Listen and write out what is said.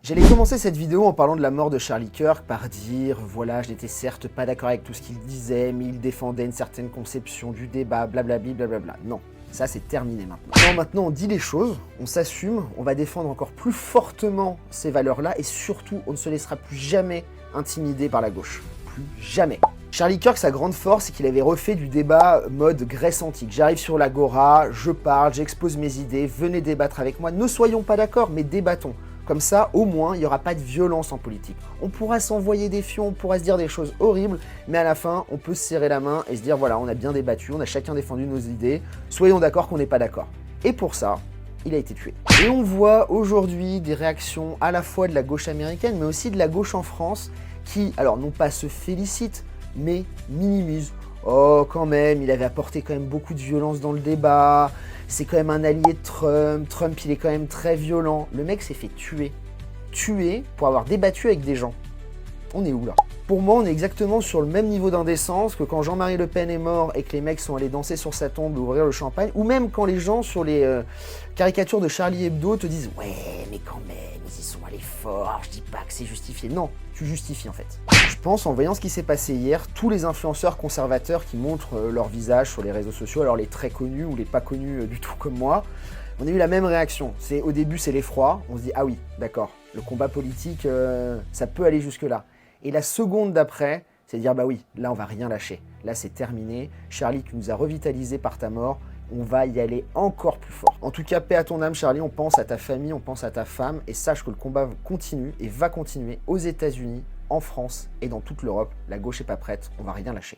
J'allais commencer cette vidéo en parlant de la mort de Charlie Kirk par dire, voilà, je n'étais certes pas d'accord avec tout ce qu'il disait, mais il défendait une certaine conception du débat, blablabli, blablabla. Non, ça c'est terminé maintenant. Non, maintenant on dit les choses, on s'assume, on va défendre encore plus fortement ces valeurs-là, et surtout, on ne se laissera plus jamais intimider par la gauche. Plus jamais. Charlie Kirk, sa grande force, c'est qu'il avait refait du débat mode Grèce antique. J'arrive sur l'agora, je parle, j'expose mes idées, venez débattre avec moi, ne soyons pas d'accord, mais débattons. Comme ça, au moins, il n'y aura pas de violence en politique. On pourra s'envoyer des fions, on pourra se dire des choses horribles, mais à la fin, on peut se serrer la main et se dire, voilà, on a bien débattu, on a chacun défendu nos idées, soyons d'accord qu'on n'est pas d'accord. Et pour ça, il a été tué. Et on voit aujourd'hui des réactions à la fois de la gauche américaine, mais aussi de la gauche en France, qui, alors non pas se félicitent, mais minimisent. Oh, quand même, il avait apporté quand même beaucoup de violence dans le débat. C'est quand même un allié de Trump. Trump, il est quand même très violent. Le mec s'est fait tuer. Tuer pour avoir débattu avec des gens. On est où là? Pour moi, on est exactement sur le même niveau d'indécence que quand Jean-Marie Le Pen est mort et que les mecs sont allés danser sur sa tombe et ouvrir le champagne. Ou même quand les gens sur les caricatures de Charlie Hebdo te disent « Ouais, mais quand même, ils y sont allés fort, je dis pas que c'est justifié. » Non, tu justifies en fait. Je pense, en voyant ce qui s'est passé hier, tous les influenceurs conservateurs qui montrent leur visage sur les réseaux sociaux, alors les très connus ou les pas connus du tout comme moi, on a eu la même réaction. Au début, c'est l'effroi. On se dit « Ah oui, d'accord, le combat politique, ça peut aller jusque-là. » Et la seconde d'après, c'est de dire « Bah oui, là, on va rien lâcher. Là, c'est terminé. Charlie, tu nous as revitalisé par ta mort. On va y aller encore plus fort. » En tout cas, paix à ton âme, Charlie. On pense à ta famille, on pense à ta femme. Et sache que le combat continue et va continuer aux États-Unis, en France et dans toute l'Europe. La gauche est pas prête. On va rien lâcher.